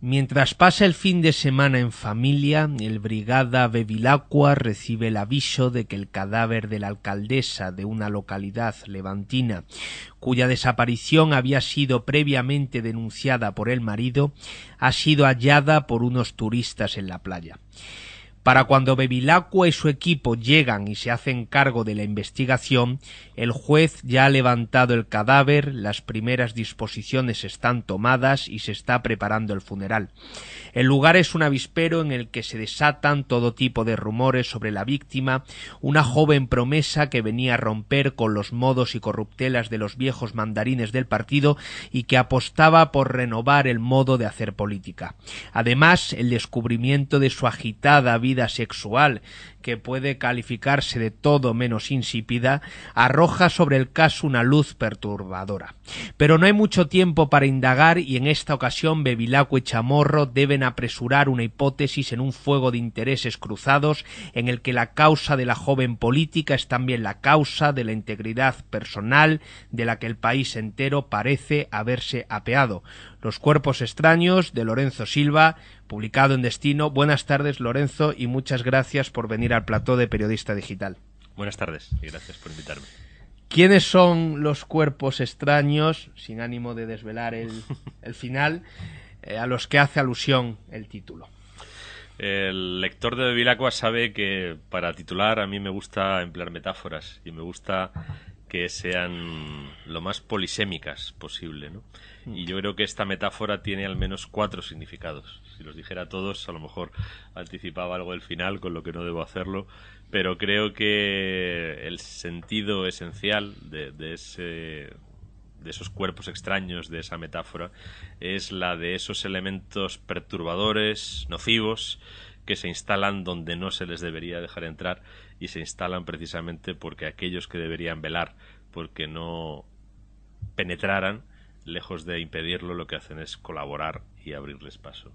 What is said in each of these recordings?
Mientras pasa el fin de semana en familia, el Brigada Bevilacqua recibe el aviso de que el cadáver de la alcaldesa de una localidad levantina, cuya desaparición había sido previamente denunciada por el marido, ha sido hallada por unos turistas en la playa. Para cuando Bevilacqua y su equipo llegan y se hacen cargo de la investigación, el juez ya ha levantado el cadáver, las primeras disposiciones están tomadas y se está preparando el funeral. El lugar es un avispero en el que se desatan todo tipo de rumores sobre la víctima, una joven promesa que venía a romper con los modos y corruptelas de los viejos mandarines del partido y que apostaba por renovar el modo de hacer política. Además, el descubrimiento de su agitada vida sexual, que puede calificarse de todo menos insípida, arroja sobre el caso una luz perturbadora. Pero no hay mucho tiempo para indagar y en esta ocasión Bevilacqua y Chamorro deben apresurar una hipótesis en un fuego de intereses cruzados en el que la causa de la joven política es también la causa de la integridad personal de la que el país entero parece haberse apeado. Los cuerpos extraños de Lorenzo Silva, publicado en Destino. Buenas tardes, Lorenzo, y muchas gracias por venir al plató de Periodista Digital. Buenas tardes y gracias por invitarme. ¿Quiénes son los cuerpos extraños, sin ánimo de desvelar el final, a los que hace alusión el título? El lector de Bevilacqua sabe que para titular a mí me gusta emplear metáforas y me gusta que sean lo más polisémicas posible, ¿no? Y yo creo que esta metáfora tiene al menos 4 significados. Si los dijera todos, a lo mejor anticipaba algo del final, con lo que no debo hacerlo, pero creo que el sentido esencial de esos cuerpos extraños, de esa metáfora, es la de esos elementos perturbadores, nocivos, que se instalan donde no se les debería dejar entrar y se instalan precisamente porque aquellos que deberían velar porque no penetraran, lejos de impedirlo, lo que hacen es colaborar y abrirles paso.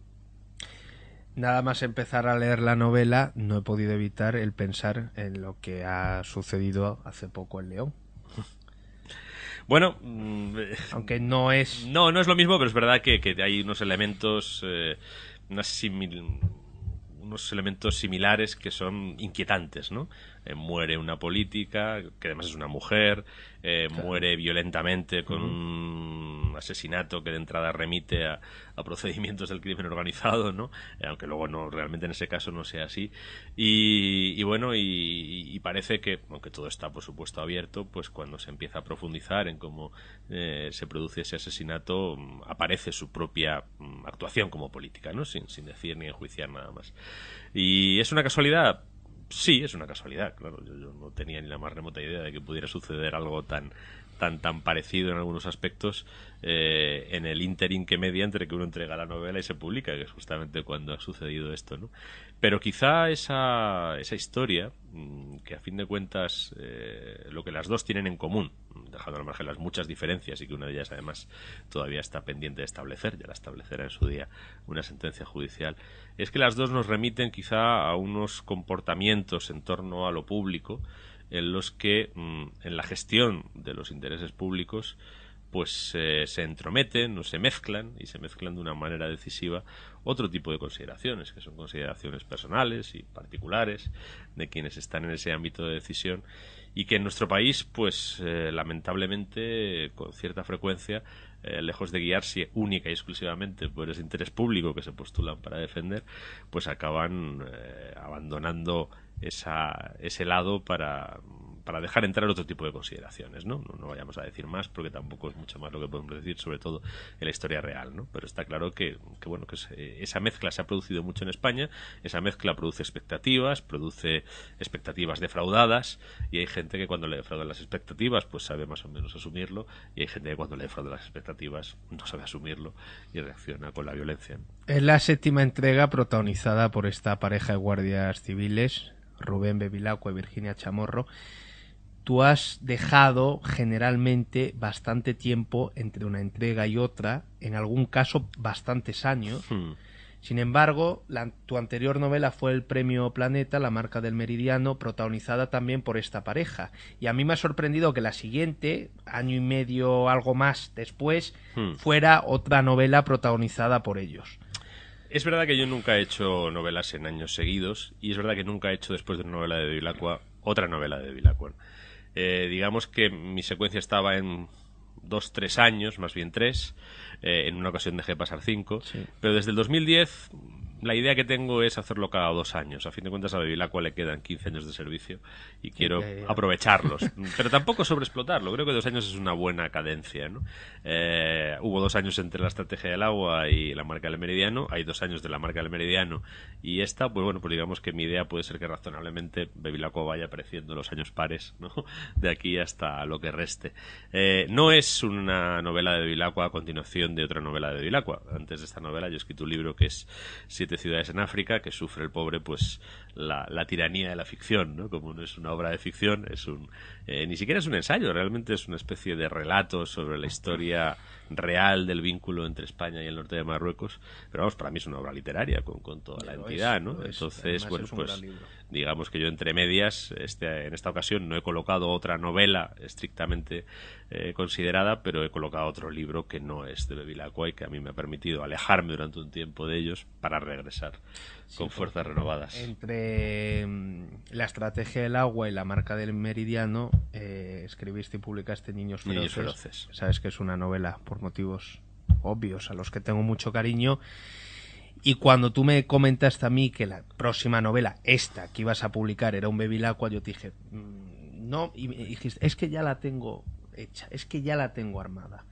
Nada más empezar a leer la novela, no he podido evitar el pensar en lo que ha sucedido hace poco en León. Bueno, aunque no es... No es lo mismo, pero es verdad que hay unos elementos, unos elementos similares que son inquietantes, ¿no? Muere una política, que además es una mujer, claro. Muere violentamente con un asesinato que de entrada remite a procedimientos del crimen organizado, ¿no? Aunque luego no, realmente en ese caso no sea así. Y bueno, y parece que, aunque todo está por supuesto abierto, pues cuando se empieza a profundizar en cómo se produce ese asesinato, aparece su propia actuación como política, ¿no? Sin decir ni enjuiciar nada más. ¿Y es una casualidad? Sí, es una casualidad, claro. Yo no tenía ni la más remota idea de que pudiera suceder algo tan parecido en algunos aspectos en el ínterin que media entre que uno entrega la novela y se publica, que es justamente cuando ha sucedido esto, ¿no? Pero quizá esa historia, que a fin de cuentas lo que las dos tienen en común, dejando al margen las muchas diferencias y que una de ellas además todavía está pendiente de establecer, ya la establecerá en su día una sentencia judicial, es que las dos nos remiten quizá a unos comportamientos en torno a lo público en los que en la gestión de los intereses públicos pues se entrometen o se mezclan, y se mezclan de una manera decisiva otro tipo de consideraciones, que son consideraciones personales y particulares de quienes están en ese ámbito de decisión, y que en nuestro país pues lamentablemente con cierta frecuencia, lejos de guiarse única y exclusivamente por ese interés público que se postulan para defender, pues acaban abandonando ese lado para dejar entrar otro tipo de consideraciones, ¿no? No vayamos a decir más porque tampoco es mucho más lo que podemos decir, sobre todo en la historia real, ¿no? Pero está claro que esa mezcla se ha producido mucho en España, esa mezcla produce expectativas defraudadas, y hay gente que cuando le defraudan las expectativas pues sabe más o menos asumirlo, y hay gente que cuando le defraudan las expectativas no sabe asumirlo y reacciona con la violencia, ¿no? Es la 7ª entrega protagonizada por esta pareja de guardias civiles, Rubén Bevilacqua y Virginia Chamorro. Tú has dejado generalmente bastante tiempo entre una entrega y otra, en algún caso bastantes años. Sin embargo, tu anterior novela fue el Premio Planeta, La marca del meridiano, protagonizada también por esta pareja. Y a mí me ha sorprendido que la siguiente, año y medio, algo más después, fuera otra novela protagonizada por ellos. Es verdad que yo nunca he hecho novelas en años seguidos y es verdad que nunca he hecho después de una novela de Bevilacqua otra novela de Bevilacqua. Digamos que mi secuencia estaba en 2-3 años, más bien 3. En una ocasión dejé pasar 5. Sí. Pero desde el 2010 la idea que tengo es hacerlo cada 2 años. A fin de cuentas a Bevilacqua le quedan 15 años de servicio y quiero aprovecharlos. Pero tampoco sobreexplotarlo. Creo que 2 años es una buena cadencia, ¿no? Hubo 2 años entre la estrategia del agua y la marca del meridiano. Hay 2 años de la marca del meridiano y esta, pues bueno, pues digamos que mi idea puede ser que razonablemente Bevilacqua vaya apareciendo los años pares, ¿no? De aquí hasta lo que reste. No es una novela de Bevilacqua a continuación de otra novela de Bevilacqua. Antes de esta novela yo he escrito un libro que es 7 ciudades en África, que sufre el pobre pues la tiranía de la ficción, ¿no? Como no es una obra de ficción, es ni siquiera es un ensayo, realmente es una especie de relato sobre la historia real del vínculo entre España y el norte de Marruecos, pero vamos, para mí es una obra literaria con toda la entidad, ¿no? Entonces, bueno, pues digamos que yo entre medias en esta ocasión no he colocado otra novela estrictamente considerada, pero he colocado otro libro que no es de Bevilacqua y que a mí me ha permitido alejarme durante un tiempo de ellos para regresar con fuerzas renovadas. Entre la estrategia del agua y la marca del meridiano, escribiste y publicaste Niños Feroces. Sabes que es una novela por motivos obvios a los que tengo mucho cariño. Y cuando tú me comentaste a mí que la próxima novela, esta que ibas a publicar, era un Bevilacqua, yo te dije, no, y me dijiste, es que ya la tengo hecha, es que ya la tengo armada.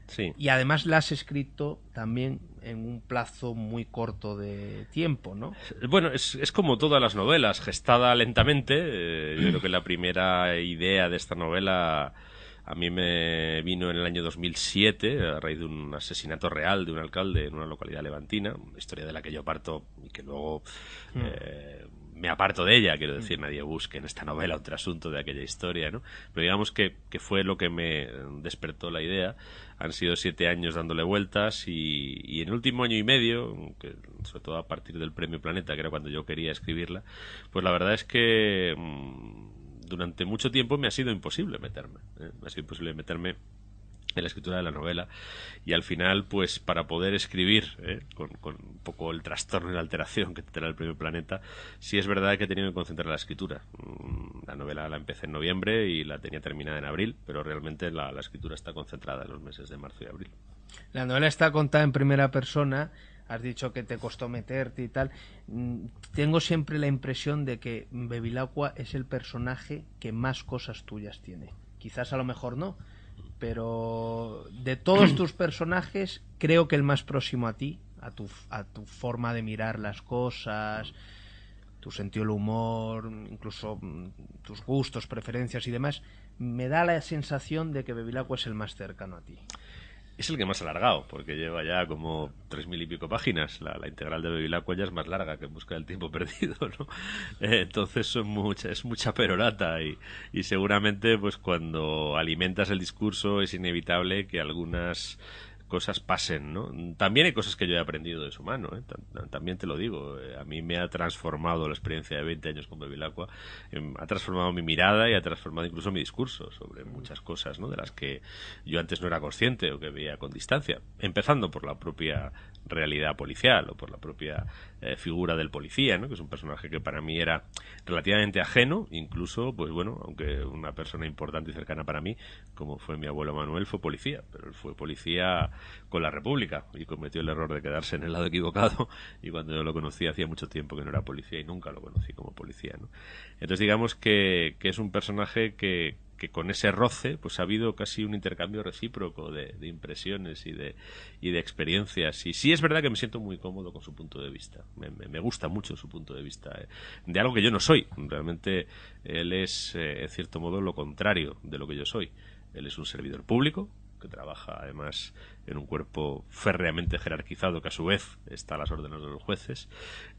Sí. Y además la has escrito también en un plazo muy corto de tiempo, ¿no? Bueno, es como todas las novelas, gestada lentamente. Yo creo que la primera idea de esta novela a mí me vino en el año 2007 a raíz de un asesinato real de un alcalde en una localidad levantina, una historia de la que yo parto y que luego me aparto de ella, quiero decir, nadie busque en esta novela otro asunto de aquella historia, ¿no? Pero digamos que fue lo que me despertó la idea. Han sido 7 años dándole vueltas y en el último año y medio, que sobre todo a partir del Premio Planeta, que era cuando yo quería escribirla, pues la verdad es que durante mucho tiempo me ha sido imposible meterme. Me ha sido imposible meterme en la escritura de la novela y al final pues para poder escribir con un poco el trastorno y la alteración que te da el Premio Planeta, sí es verdad que he tenido que concentrar la escritura. La novela la empecé en noviembre y la tenía terminada en abril, pero realmente la escritura está concentrada en los meses de marzo y abril. La novela está contada en primera persona. Has dicho que te costó meterte y tal. Tengo siempre la impresión de que Bevilacqua es el personaje que más cosas tuyas tiene. Quizás a lo mejor no, pero de todos tus personajes creo que el más próximo a ti, a tu forma de mirar las cosas, tu sentido del humor, incluso tus gustos, preferencias y demás, me da la sensación de que Bevilacqua es el más cercano a ti. Es el que más alargado, porque lleva ya como 3.000 y pico páginas. La integral de Bevilacqua ya es más larga que En busca del tiempo perdido, ¿no? Entonces es mucha perorata y seguramente pues cuando alimentas el discurso es inevitable que algunas cosas pasen, ¿no? También hay cosas que yo he aprendido de su mano, ¿eh? También te lo digo, a mí me ha transformado la experiencia de 20 años con Bevilacqua, ha transformado mi mirada y ha transformado incluso mi discurso sobre muchas cosas, ¿no? De las que yo antes no era consciente o que veía con distancia, empezando por la propia realidad policial o por la propia figura del policía, ¿no? Que es un personaje que para mí era relativamente ajeno, incluso, pues bueno, aunque una persona importante y cercana para mí, como fue mi abuelo Manuel, fue policía, pero él fue policía con la República y cometió el error de quedarse en el lado equivocado y cuando yo lo conocí hacía mucho tiempo que no era policía y nunca lo conocí como policía, ¿no? Entonces digamos que es un personaje que con ese roce pues ha habido casi un intercambio recíproco de impresiones y de experiencias y sí es verdad que me siento muy cómodo con su punto de vista, me gusta mucho su punto de vista de algo que yo no soy, realmente él es en cierto modo lo contrario de lo que yo soy. Él es un servidor público que trabaja además en un cuerpo férreamente jerarquizado que a su vez está a las órdenes de los jueces.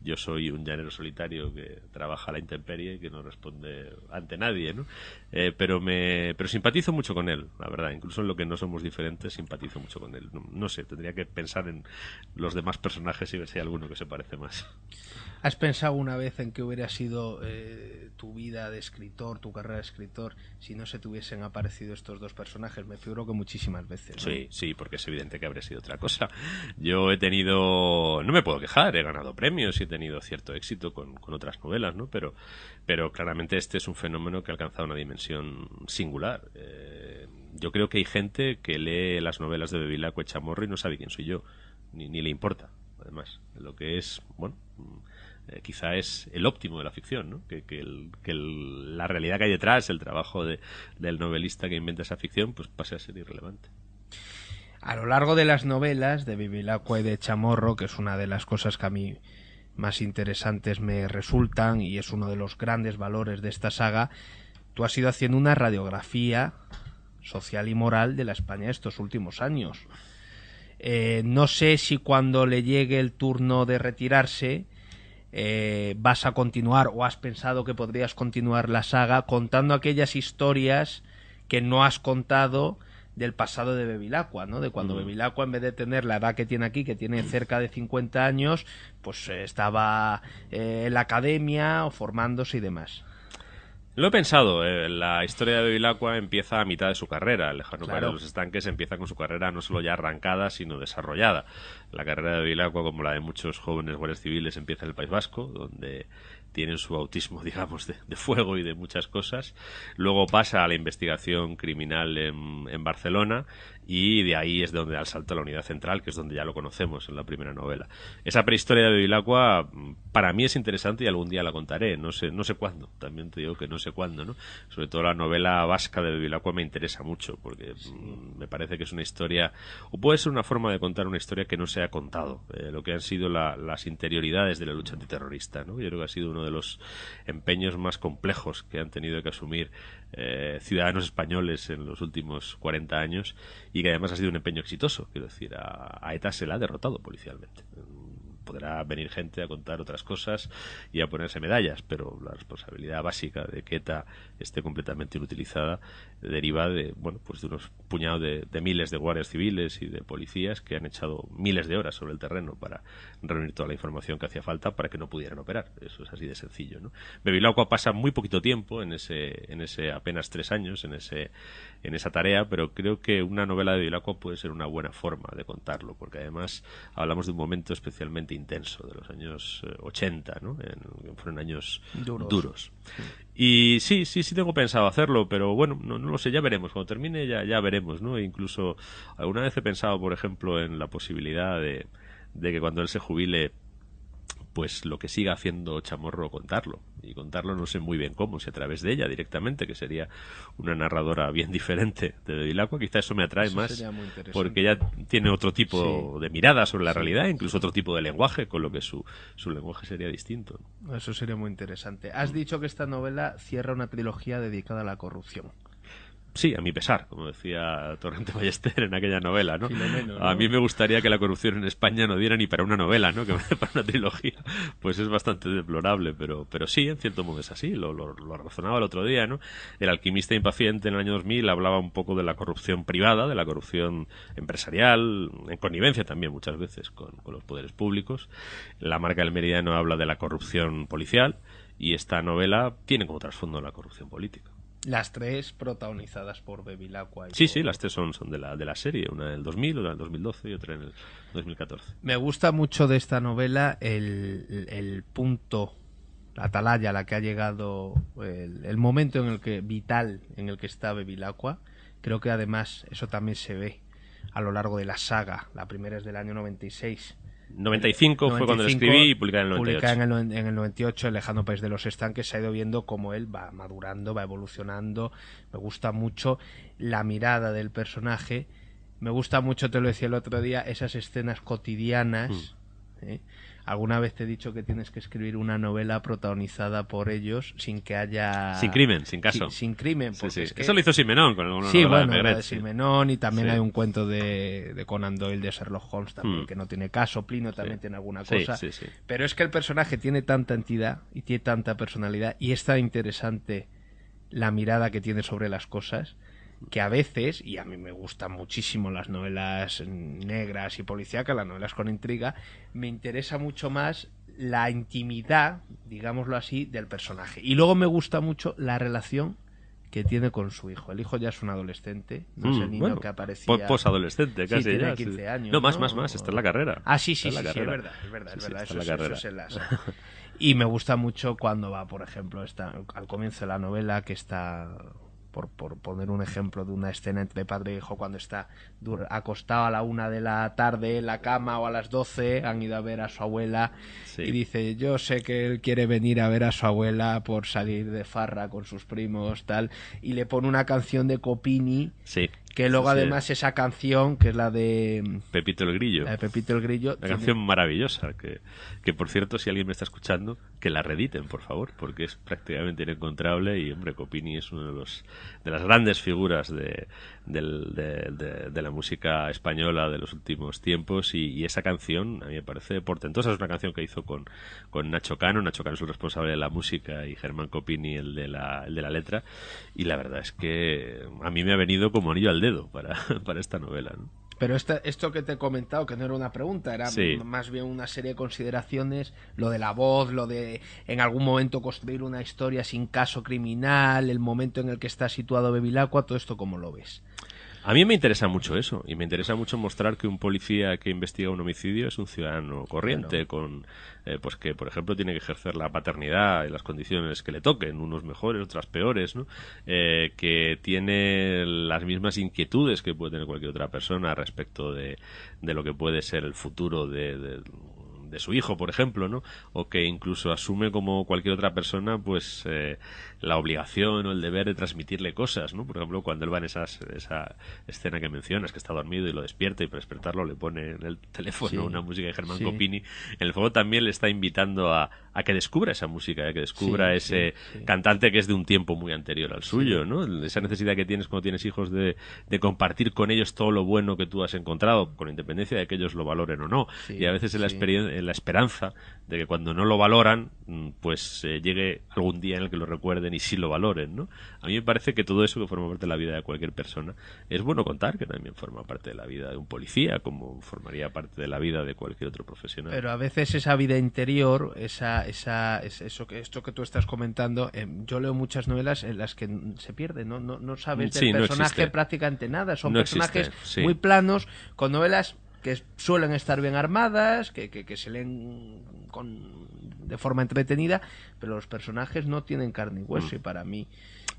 Yo soy un llanero solitario que trabaja a la intemperie y que no responde ante nadie, ¿no? Pero simpatizo mucho con él, la verdad, incluso en lo que no somos diferentes simpatizo mucho con él. No sé, tendría que pensar en los demás personajes y ver si hay alguno que se parece más. ¿Has pensado una vez en qué hubiera sido tu vida de escritor, tu carrera de escritor, si no se te hubiesen aparecido estos dos personajes? Me figuro que muchísimas veces, ¿no? Sí, porque es evidente que habría sido otra cosa. Yo he tenido... No me puedo quejar, he ganado premios y he tenido cierto éxito con otras novelas, ¿no? Pero claramente este es un fenómeno que ha alcanzado una dimensión singular. Yo creo que hay gente que lee las novelas de Bevilacqua y Chamorro y no sabe quién soy yo, ni le importa, además. Lo que es, bueno... quizá es el óptimo de la ficción, ¿no? La realidad que hay detrás, el trabajo del novelista que inventa esa ficción, pues pase a ser irrelevante. A lo largo de las novelas de Bevilacqua y de Chamorro, que es una de las cosas que a mí más interesantes me resultan y es uno de los grandes valores de esta saga, tú has ido haciendo una radiografía social y moral de la España de estos últimos años. No sé si cuando le llegue el turno de retirarse vas a continuar o has pensado que podrías continuar la saga contando aquellas historias que no has contado del pasado de Bevilacqua, ¿no? De cuando Bevilacqua, en vez de tener la edad que tiene aquí, que tiene cerca de 50 años, pues estaba en la academia o formándose y demás. Lo he pensado, la historia de Bevilacqua empieza a mitad de su carrera. El Lejano País de los Estanques empieza con su carrera no solo ya arrancada, sino desarrollada. La carrera de Bevilacqua, como la de muchos jóvenes guardias civiles, empieza en el País Vasco, donde tienen su bautismo, digamos, de fuego y de muchas cosas. Luego pasa a la investigación criminal en Barcelona, y de ahí es de donde da el salto a la unidad central, que es donde ya lo conocemos en la primera novela. Esa prehistoria de Bevilacqua para mí es interesante y algún día la contaré, no sé cuándo, también te digo que no sé cuándo, ¿no? Sobre todo la novela vasca de Bevilacqua me interesa mucho, porque me parece que es una historia, o puede ser una forma de contar una historia que no se ha contado, lo que han sido las interioridades de la lucha antiterrorista, ¿no? Yo creo que ha sido uno de los empeños más complejos que han tenido que asumir ciudadanos españoles en los últimos 40 años, y que además ha sido un empeño exitoso. Quiero decir, a ETA se la ha derrotado policialmente. Podrá venir gente a contar otras cosas y a ponerse medallas, pero la responsabilidad básica de que ETA esté completamente inutilizada deriva de, bueno, pues de unos puñados de miles de guardias civiles y de policías que han echado miles de horas sobre el terreno para reunir toda la información que hacía falta para que no pudieran operar. Eso es así de sencillo, ¿no? Bevilacqua pasa muy poquito tiempo en ese apenas 3 años en esa tarea, pero creo que una novela de Bevilacqua puede ser una buena forma de contarlo, porque además hablamos de un momento especialmente intenso de los años 80, ¿no? Fueron años duros. Y sí tengo pensado hacerlo, pero bueno, no lo sé, ya veremos. Cuando termine ya veremos, ¿no? E incluso alguna vez he pensado, por ejemplo, en la posibilidad de que cuando él se jubile, pues lo que siga haciendo Chamorro, contarlo. Y contarlo no sé muy bien cómo, si a través de ella directamente, que sería una narradora bien diferente de Bevilacqua. Quizá eso me atrae más, porque ella tiene otro tipo de mirada sobre la realidad, incluso otro tipo de lenguaje, con lo que su lenguaje sería distinto, ¿no? Eso sería muy interesante. Has dicho que esta novela cierra una trilogía dedicada a la corrupción. Sí, a mi pesar, como decía Torrente Ballester en aquella novela, ¿no? Filomeno, ¿no? A mí me gustaría que la corrupción en España no diera ni para una novela, ¿no? Que para una trilogía, pues es bastante deplorable, pero sí, en cierto modo es así, lo razonaba el otro día, ¿no? El alquimista impaciente en el año 2000 hablaba un poco de la corrupción privada, de la corrupción empresarial, en connivencia también muchas veces con los poderes públicos. La Marca del Meridiano habla de la corrupción policial, y esta novela tiene como trasfondo la corrupción política. Las tres protagonizadas por Bevilacqua. Sí, las tres son de la serie, una en el 2000, otra en el 2012 y otra en el 2014. Me gusta mucho de esta novela el punto, la atalaya a la que ha llegado, el momento en el que vital en el que está Bevilacqua. Creo que además eso también se ve a lo largo de la saga. La primera es del año 96. 95 fue cuando lo escribí, y publicada en el 98. Publicada en el 98, El Lejano País de los Estanques. Se ha ido viendo cómo él va madurando, va evolucionando. Me gusta mucho la mirada del personaje. Me gusta mucho, te lo decía el otro día, esas escenas cotidianas. Alguna vez te he dicho que tienes que escribir una novela protagonizada por ellos sin que haya... Sin crimen, sin caso. Sin crimen. Sí. Es que... Eso lo hizo Simenón con alguna novela de Maigret, de Simenón, y también hay un cuento de Conan Doyle, de Sherlock Holmes también, que no tiene caso. Plinio también tiene alguna cosa. Sí. Pero es que el personaje tiene tanta entidad y tiene tanta personalidad, y es tan interesante la mirada que tiene sobre las cosas, que a veces, y a mí me gustan muchísimo las novelas negras y policíacas, las novelas con intriga, me interesa mucho más la intimidad, digámoslo así, del personaje. Y luego me gusta mucho la relación que tiene con su hijo. El hijo ya es un adolescente, no es el niño que aparecía... Posadolescente, casi. Sí, tiene ya, 15 años. No, más, está en la carrera. Ah, sí, es verdad. Eso es la... Y me gusta mucho cuando va, por ejemplo, al comienzo de la novela, que está... Por poner un ejemplo de una escena entre padre e hijo, cuando está acostado a la 1 de la tarde en la cama, o a las 12, han ido a ver a su abuela, y dice, yo sé que él quiere venir a ver a su abuela por salir de farra con sus primos, tal, y le pone una canción de Copini, que luego además esa canción, que es la de Pepito el Grillo, una canción maravillosa, que por cierto, si alguien me está escuchando, que la reediten, por favor, porque es prácticamente inencontrable. Y hombre, Copini es uno de las grandes figuras de la música española de los últimos tiempos, y esa canción a mí me parece portentosa. Es una canción que hizo con Nacho Cano. Nacho Cano es el responsable de la música y Germán Copini el de la letra, y la verdad es que a mí me ha venido como anillo al dedo para esta novela, ¿no? Pero esto que te he comentado, que no era una pregunta, era más bien una serie de consideraciones, lo de la voz, lo de en algún momento construir una historia sin caso criminal, el momento en el que está situado Bevilacqua, todo esto, ¿cómo lo ves? A mí me interesa mucho eso, y me interesa mucho mostrar que un policía que investiga un homicidio es un ciudadano corriente, pues que, por ejemplo, tiene que ejercer la paternidad en las condiciones que le toquen, unos mejores, otras peores, ¿no? Que tiene las mismas inquietudes que puede tener cualquier otra persona respecto de lo que puede ser el futuro de su hijo, por ejemplo, ¿no? O que incluso asume, como cualquier otra persona, pues la obligación o el deber de transmitirle cosas, ¿no? Por ejemplo, cuando él va en esa escena que mencionas, que está dormido y lo despierta, y para despertarlo le pone en el teléfono una música de Germán Copini. En el fondo también le está invitando a que descubra esa música, que descubra ese cantante que es de un tiempo muy anterior al suyo, ¿no? Esa necesidad que tienes cuando tienes hijos de compartir con ellos todo lo bueno que tú has encontrado, con independencia de que ellos lo valoren o no. Y a veces en la esperanza de que cuando no lo valoran, pues llegue algún día en el que lo recuerden y sí lo valoren, ¿no? A mí me parece que todo eso, que forma parte de la vida de cualquier persona, es bueno contar que también forma parte de la vida de un policía, como formaría parte de la vida de cualquier otro profesional. Pero a veces esa vida interior, esto que tú estás comentando, yo leo muchas novelas en las que se pierde, no sabes del personaje prácticamente nada, son personajes muy planos, con novelas que suelen estar bien armadas, que se leen de forma entretenida, pero los personajes no tienen carne y hueso, y para mí...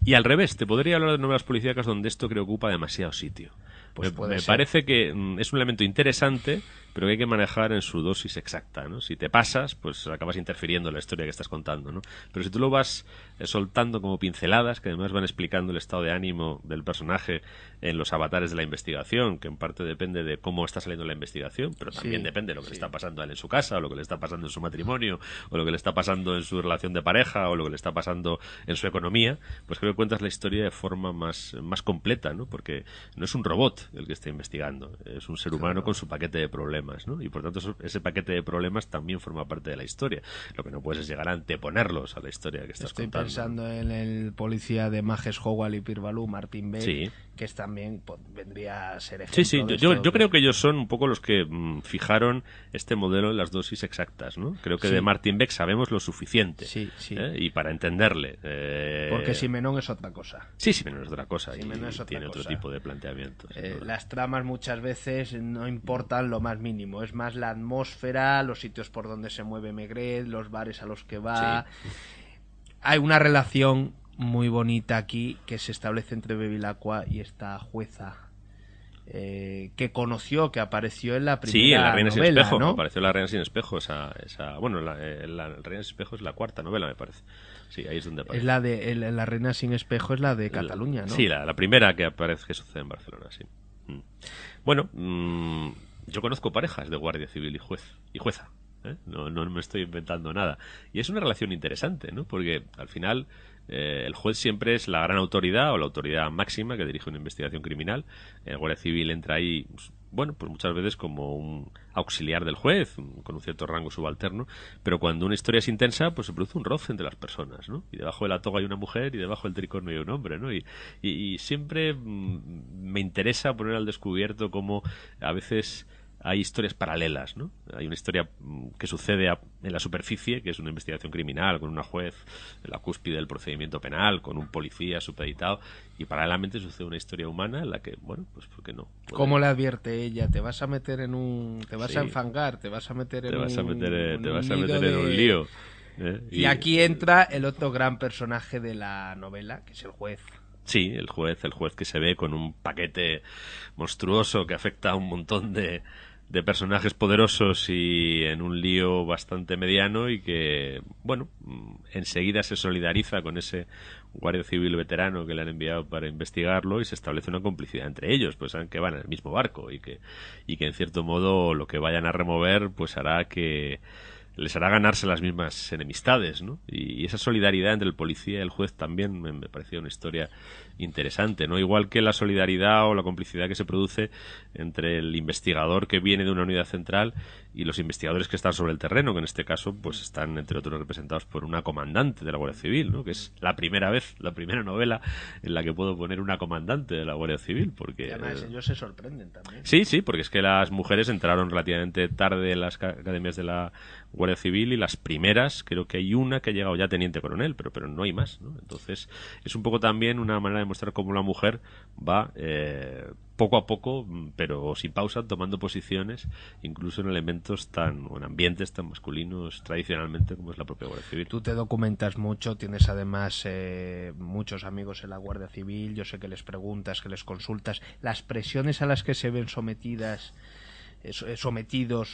Y al revés, te podría hablar de novelas policíacas donde esto creo ocupa demasiado sitio. Pues me parece que es un elemento interesante, pero que hay que manejar en su dosis exacta, ¿no? Si te pasas, pues acabas interfiriendo en la historia que estás contando, ¿no? Pero si tú lo vas soltando como pinceladas, que además van explicando el estado de ánimo del personaje en los avatares de la investigación, que en parte depende de cómo está saliendo la investigación, pero también depende de lo que le está pasando a él en su casa, o lo que le está pasando en su matrimonio, o lo que le está pasando en su relación de pareja, o lo que le está pasando en su economía, pues creo que cuentas la historia de forma más completa, ¿no? Porque no es un robot el que está investigando, es un ser humano con su paquete de problemas, ¿no? Y por tanto ese paquete de problemas también forma parte de la historia. Lo que no puedes es llegar a anteponerlos a la historia que estás contando. Estoy pensando en el policía de Majes Howell y Pirbalú, Martín Beck, que es también vendría a ser ejemplo. Yo creo que ellos son un poco los que fijaron este modelo en las dosis exactas, ¿no? Creo que de Martín Beck sabemos lo suficiente. Y para entenderle. Porque Simenón es otra cosa. Simenón es otra cosa. Tiene otro tipo de planteamientos. Las tramas muchas veces no importan lo más mínimo. Es más la atmósfera, los sitios por donde se mueve Maigret, los bares a los que va. Hay una relación muy bonita aquí que se establece entre Bevilacqua y esta jueza que conoció, que apareció en la primera en La Reina novela, sin Espejo, ¿no? Apareció La Reina sin Espejo, bueno, la Reina sin Espejo es la cuarta novela, me parece. Sí, ahí es donde aparece. Es la Reina sin Espejo es la de Cataluña, ¿no? Sí, la primera que aparece, que sucede en Barcelona, sí. Bueno, yo conozco parejas de guardia civil y jueza. No me estoy inventando nada. Y es una relación interesante, ¿no? Porque al final el juez siempre es la gran autoridad o la autoridad máxima que dirige una investigación criminal. El guardia civil entra ahí, pues muchas veces como un auxiliar del juez, con un cierto rango subalterno, pero cuando una historia es intensa, pues se produce un roce entre las personas, ¿no? Y debajo de la toga hay una mujer y debajo del tricornio hay un hombre, ¿no? Y siempre me interesa poner al descubierto cómo a veces hay historias paralelas, ¿no? Hay una historia que sucede en la superficie, que es una investigación criminal con una juez en la cúspide del procedimiento penal, con un policía supeditado, y paralelamente sucede una historia humana en la que, bueno, pues ¿por qué no? ¿Cómo le advierte ella? Te vas a meter en un... te vas a enfangar, te vas a meter en un lío. Y aquí entra el otro gran personaje de la novela, que es el juez. Sí, el juez que se ve con un paquete monstruoso que afecta a un montón de personajes poderosos y en un lío bastante mediano, y que, bueno, enseguida se solidariza con ese guardia civil veterano que le han enviado para investigarlo, y se establece una complicidad entre ellos, pues saben que van en el mismo barco y que en cierto modo lo que vayan a remover pues hará que les hará ganarse las mismas enemistades, ¿no? Y esa solidaridad entre el policía y el juez también me parecía una historia interesante, ¿no? Igual que la solidaridad o la complicidad que se produce entre el investigador que viene de una unidad central y los investigadores que están sobre el terreno, que en este caso pues están entre otros representados por una comandante de la Guardia Civil, ¿no? Que es la primera novela en la que puedo poner una comandante de la Guardia Civil, porque... Y además ellos se sorprenden también. Sí, porque es que las mujeres entraron relativamente tarde en las academias de la Guardia Civil, y las primeras, creo que hay una que ha llegado ya teniente coronel, pero no hay más, ¿no? Entonces es un poco también una manera de mostrar cómo la mujer va poco a poco, pero sin pausa, tomando posiciones, incluso en elementos o en ambientes tan masculinos tradicionalmente como es la propia Guardia Civil. Tú te documentas mucho, tienes además muchos amigos en la Guardia Civil, yo sé que les preguntas, que les consultas, las presiones a las que se ven sometidos,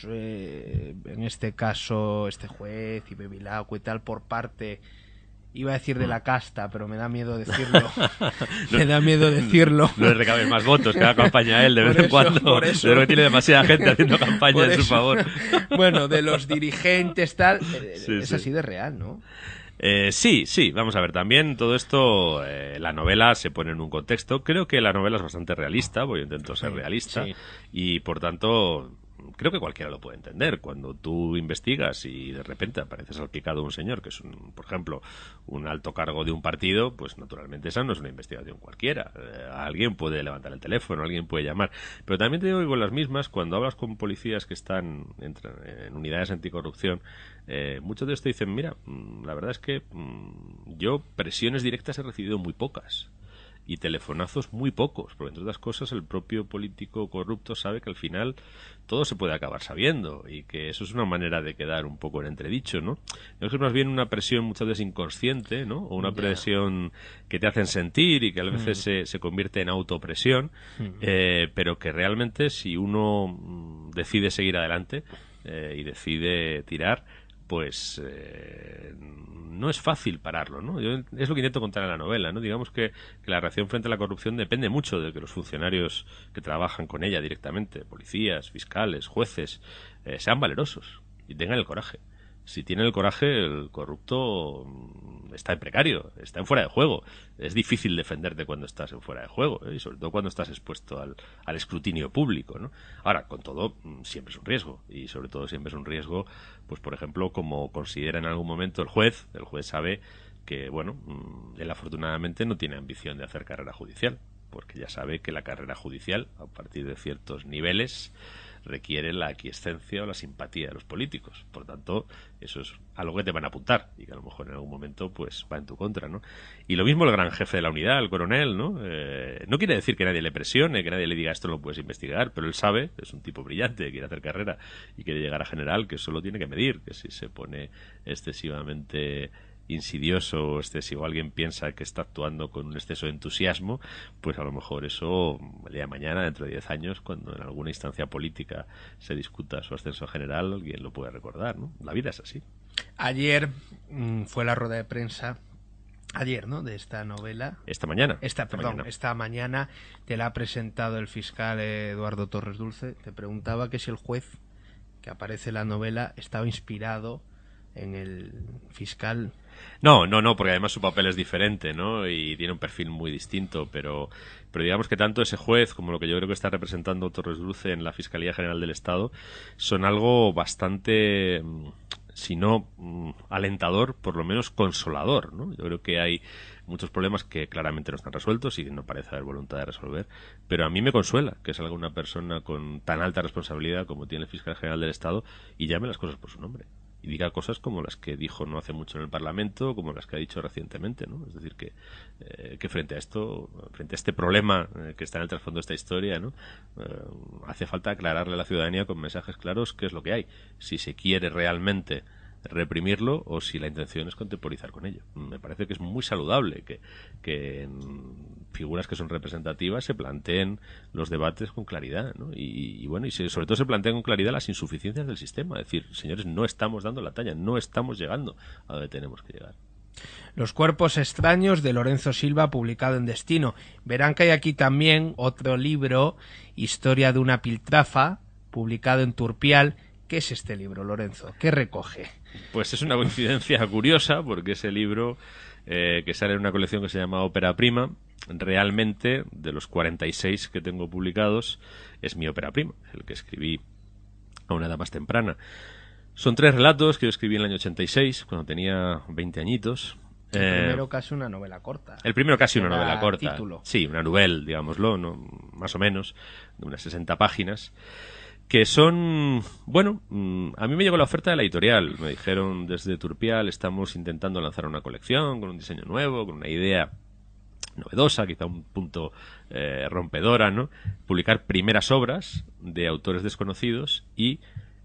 en este caso este juez y Bevilacqua y tal, por parte, iba a decir de la casta, pero me da miedo decirlo. No le recaben más votos, que haga campaña a él de vez en cuando. Creo que tiene demasiada gente haciendo campaña en su favor. Bueno, de los dirigentes, tal, es así de real, ¿no? Sí, vamos a ver, también todo esto, la novela se pone en un contexto. Creo que la novela es bastante realista, porque yo intento ser realista, y por tanto creo que cualquiera lo puede entender. Cuando tú investigas y de repente aparece salpicado un señor que es, por ejemplo, un alto cargo de un partido, pues naturalmente esa no es una investigación cualquiera. Alguien puede levantar el teléfono, alguien puede llamar. Pero también te digo que con las mismas, cuando hablas con policías que están en unidades anticorrupción, muchos de estos dicen, mira, la verdad es que yo presiones directas he recibido muy pocas. Y telefonazos muy pocos, porque entre otras cosas el propio político corrupto sabe que al final todo se puede acabar sabiendo, y que eso es una manera de quedar un poco en entredicho, ¿no? Es más bien una presión muchas veces inconsciente, ¿no? O una presión que te hacen sentir y que a veces se convierte en autopresión, pero que realmente si uno decide seguir adelante y decide tirar, pues no es fácil pararlo, ¿no? Es lo que intento contar en la novela, ¿no? Digamos que la reacción frente a la corrupción depende mucho de que los funcionarios que trabajan con ella directamente, policías, fiscales, jueces, sean valerosos y tengan el coraje. Si tienen el coraje, el corrupto está en precario, está en fuera de juego. Es difícil defenderte cuando estás en fuera de juego, y sobre todo cuando estás expuesto al escrutinio público, ¿no? Ahora, con todo, siempre es un riesgo, y sobre todo siempre es un riesgo, pues por ejemplo, como considera en algún momento el juez sabe que, bueno, él afortunadamente no tiene ambición de hacer carrera judicial, porque ya sabe que la carrera judicial, a partir de ciertos niveles, requiere la aquiescencia o la simpatía de los políticos. Por tanto, eso es algo que te van a apuntar y que a lo mejor en algún momento pues va en tu contra, ¿no? Y lo mismo el gran jefe de la unidad, el coronel, ¿no? No quiere decir que nadie le presione, que nadie le diga esto no lo puedes investigar, pero él sabe, es un tipo brillante, quiere hacer carrera y quiere llegar a general, que solo tiene que medir, que si se pone excesivamente insidioso o excesivo, alguien piensa que está actuando con un exceso de entusiasmo, pues a lo mejor eso el día de mañana, dentro de 10 años, cuando en alguna instancia política se discuta su ascenso general, alguien lo puede recordar, ¿no? La vida es así. Ayer fue la rueda de prensa, ¿no?, de esta novela. Esta mañana te la ha presentado el fiscal Eduardo Torres Dulce. Te preguntaba que si el juez que aparece en la novela estaba inspirado en el fiscal. No, porque además su papel es diferente, ¿no? Y tiene un perfil muy distinto, pero digamos que tanto ese juez como lo que yo creo que está representando Torres Dulce en la Fiscalía General del Estado son algo bastante si no alentador, por lo menos consolador, ¿no? Yo creo que hay muchos problemas que claramente no están resueltos y no parece haber voluntad de resolver, pero a mí me consuela que salga una persona con tan alta responsabilidad como tiene el fiscal general del Estado y llame las cosas por su nombre y diga cosas como las que dijo no hace mucho en el Parlamento, como las que ha dicho recientemente, ¿no? Es decir, que frente a esto, frente a este problema que está en el trasfondo de esta historia, ¿no? Hace falta aclararle a la ciudadanía con mensajes claros qué es lo que hay, si se quiere realmente reprimirlo o si la intención es contemporizar con ello. Me parece que es muy saludable que en figuras que son representativas se planteen los debates con claridad, ¿no? Y bueno, y sobre todo se planteen con claridad las insuficiencias del sistema. Es decir, señores, no estamos dando la talla, no estamos llegando a donde tenemos que llegar. Los cuerpos extraños de Lorenzo Silva, publicado en Destino. Verán que hay aquí también otro libro, Historia de una piltrafa, publicado en Turpial. ¿Qué es este libro, Lorenzo? ¿Qué recoge? Pues es una coincidencia curiosa, porque ese libro, que sale en una colección que se llama Ópera Prima, realmente, de los 46 que tengo publicados, es mi ópera prima, el que escribí a una edad más temprana. Son 3 relatos que yo escribí en el año 86, cuando tenía 20 añitos. El primero casi una novela corta. El primero casi una novela corta. Título. Sí, una novela, digámoslo, ¿no? Más o menos, de unas 60 páginas. Que son, bueno, a mí me llegó la oferta de la editorial. Me dijeron desde Turpial, estamos intentando lanzar una colección con un diseño nuevo, con una idea novedosa, quizá un punto rompedora, ¿no? Publicar primeras obras de autores desconocidos y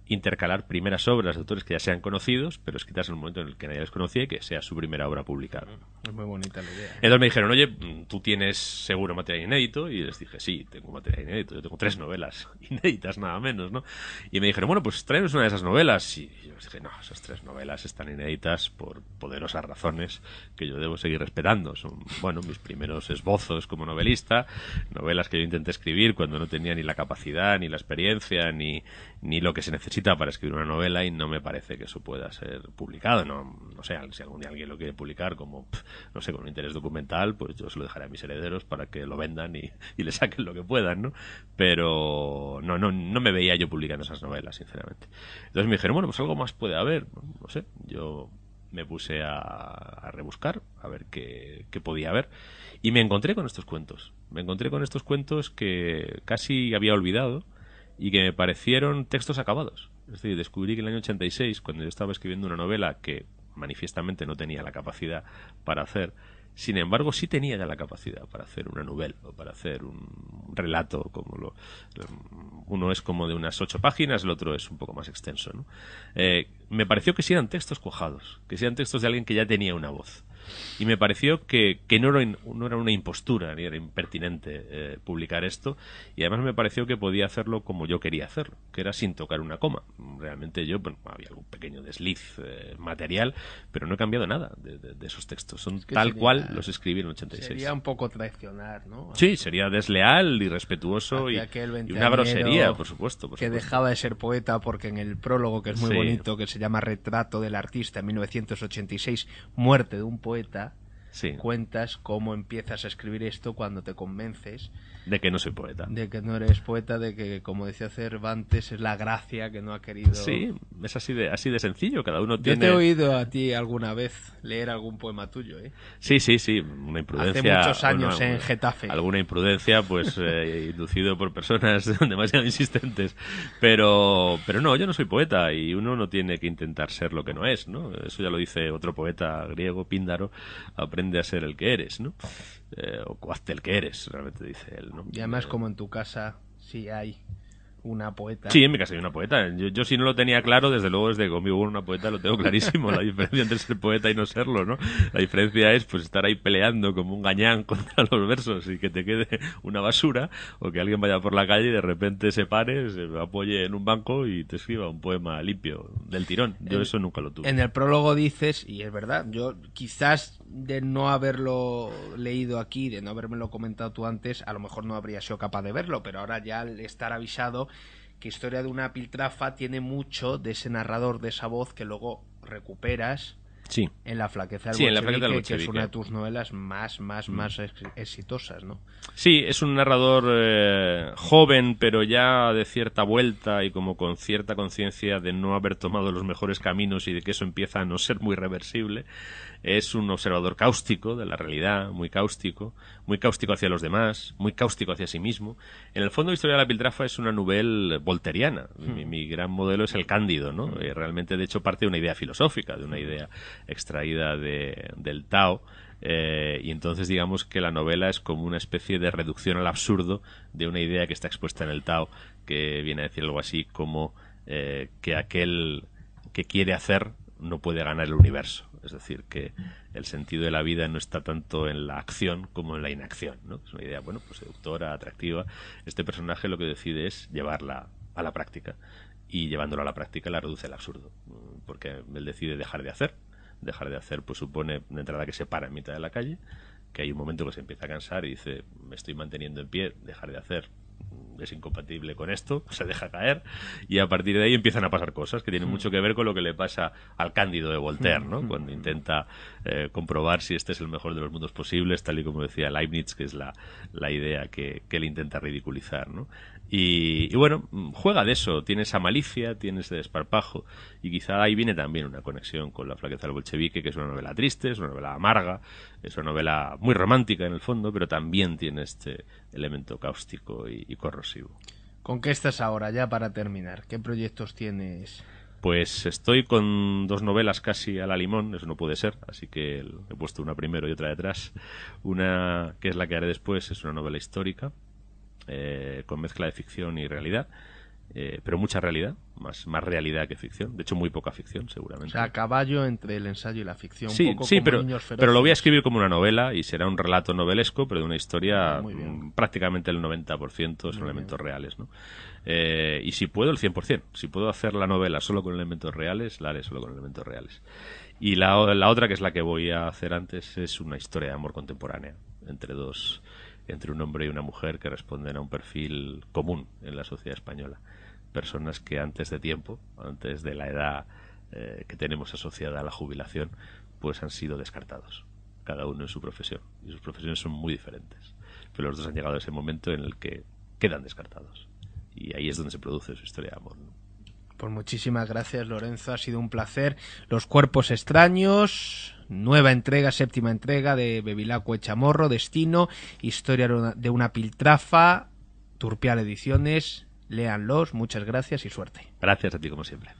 intercalar primeras obras de autores que ya sean conocidos, pero escritas en un momento en el que nadie les conocía y que sea su primera obra publicada. Es muy bonita la idea. Entonces me dijeron, oye, ¿tú tienes seguro material inédito? Y les dije, sí, tengo material inédito. Yo tengo 3 novelas inéditas, nada menos, ¿no? Y me dijeron, bueno, pues tráenos una de esas novelas. Y yo les dije, no, esas 3 novelas están inéditas por poderosas razones que yo debo seguir respetando. Son, bueno, mis primeros esbozos como novelista, novelas que yo intenté escribir cuando no tenía ni la capacidad, ni la experiencia, ni lo que se necesita para escribir una novela, y no me parece que eso pueda ser publicado. No sé, si algún día alguien lo quiere publicar como, no sé, con un interés documental, pues yo se lo dejaré a mis herederos para que lo vendan y le saquen lo que puedan, ¿no? Pero no me veía yo publicando esas novelas, sinceramente. Entonces me dijeron, bueno, pues algo más puede haber, no sé. Yo me puse a rebuscar, a ver qué podía haber, y me encontré con estos cuentos. Me encontré con estos cuentos que casi había olvidado y que me parecieron textos acabados. Es decir, descubrí que en el año 86, cuando yo estaba escribiendo una novela que manifiestamente no tenía la capacidad para hacer, sin embargo sí tenía ya la capacidad para hacer una novela o para hacer un relato, como uno es como de unas 8 páginas, el otro es un poco más extenso, ¿no? Me pareció que sí eran textos cuajados, que sí eran textos de alguien que ya tenía una voz. Y me pareció que no era una impostura, ni era impertinente publicar esto, y además me pareció que podía hacerlo como yo quería hacerlo, que era sin tocar una coma. Realmente yo, bueno, había algún pequeño desliz material, pero no he cambiado nada de esos textos. Son tal cual los escribí en el 86. Sería un poco traicionar, ¿no? Sí, sería desleal, irrespetuoso y una grosería, por supuesto. Que dejaba de ser poeta porque en el prólogo, que es muy bonito, que se llama Retrato del artista, en 1986, Muerte de un poeta, cuentas cómo empiezas a escribir esto cuando te convences de que no soy poeta, de que no eres poeta, de que, como decía Cervantes, es la gracia que no ha querido. Sí, es así de sencillo. Cada uno tiene. Yo te he oído a ti alguna vez leer algún poema tuyo, ¿eh? Sí, una imprudencia. Hace muchos años en Getafe. Alguna imprudencia, pues inducido por personas demasiado insistentes. Pero no, yo no soy poeta y uno no tiene que intentar ser lo que no es, ¿no? Eso ya lo dice otro poeta griego, Píndaro. Aprende a ser el que eres, ¿no? O hazte el que eres, realmente dice él, ¿no? Y además, como en tu casa sí hay una poeta. Sí, en mi casa hay una poeta. Yo si no lo tenía claro, desde luego desde conmigo una poeta lo tengo clarísimo. La diferencia entre ser poeta y no serlo, ¿no? La diferencia es pues estar ahí peleando como un gañán contra los versos y que te quede una basura, o que alguien vaya por la calle y de repente se pare, se apoye en un banco y te escriba un poema limpio del tirón. Yo eso nunca lo tuve. En el prólogo dices, y es verdad, yo quizás de no haberlo leído aquí, de no habérmelo comentado tú antes, a lo mejor no habría sido capaz de verlo, pero ahora ya al estar avisado, que Historia de una piltrafa tiene mucho de ese narrador, de esa voz que luego recuperas Sí. En La flaqueza del Sí, en La flaqueza del bolchevique, que es una de bolchevique. tus novelas más exitosas, ¿no? Sí, es un narrador joven, pero ya de cierta vuelta y como con cierta conciencia de no haber tomado los mejores caminos y de que eso empieza a no ser muy reversible. Es un observador cáustico de la realidad, muy cáustico hacia los demás, muy cáustico hacia sí mismo. En el fondo, Historia de la piltrafa es una novela volteriana. Mi gran modelo es el Cándido, ¿no? Realmente, de hecho, parte de una idea filosófica, de una idea extraída del Tao. Y entonces digamos que la novela es como una especie de reducción al absurdo de una idea que está expuesta en el Tao, que viene a decir algo así como que aquel que quiere hacer no puede ganar el universo. Es decir, que el sentido de la vida no está tanto en la acción como en la inacción, ¿no? Es una idea, bueno, pues seductora, atractiva. Este personaje lo que decide es llevarla a la práctica, y llevándola a la práctica la reduce al absurdo, porque él decide dejar de hacer. Dejar de hacer pues supone de entrada que se para en mitad de la calle, que hay un momento que se empieza a cansar y dice, me estoy manteniendo en pie, dejar de hacer es incompatible con esto, se deja caer, y a partir de ahí empiezan a pasar cosas que tienen mucho que ver con lo que le pasa al Cándido de Voltaire, ¿no? Cuando intenta comprobar si este es el mejor de los mundos posibles, tal y como decía Leibniz, que es la idea que él intenta ridiculizar, ¿no? Y bueno, juega de eso, tiene esa malicia, tiene ese desparpajo, y quizá ahí viene también una conexión con La flaqueza del bolchevique, que es una novela triste, es una novela amarga, es una novela muy romántica en el fondo, pero también tiene este elemento cáustico y corrosivo. ¿Con qué estás ahora, ya para terminar? ¿Qué proyectos tienes? Pues estoy con 2 novelas casi a la limón, eso no puede ser, así que he puesto una primero y otra detrás. Una, que es la que haré después, es una novela histórica, con mezcla de ficción y realidad, pero mucha realidad, más realidad que ficción, de hecho muy poca ficción seguramente. O sea, a caballo entre el ensayo y la ficción, Sí, un poco sí, como Niños Feroces. pero lo voy a escribir como una novela y será un relato novelesco, pero de una historia prácticamente el 90% son elementos reales, ¿no? Y si puedo, el 100%. Si puedo hacer la novela solo con elementos reales, la haré solo con elementos reales. Y la otra, que es la que voy a hacer antes, es una historia de amor contemporánea entre un hombre y una mujer que responden a un perfil común en la sociedad española. Personas que antes de tiempo, antes de la edad que tenemos asociada a la jubilación, pues han sido descartados, cada uno en su profesión, y sus profesiones son muy diferentes, pero los dos han llegado a ese momento en el que quedan descartados, y ahí es donde se produce su historia de amor, ¿no? Pues muchísimas gracias, Lorenzo, ha sido un placer. Los cuerpos extraños, nueva entrega, 7ª entrega de Bevilacqua y Chamorro, Destino, Historia de una piltrafa, Turpial Ediciones. Léanlos, muchas gracias y suerte. Gracias a ti, como siempre.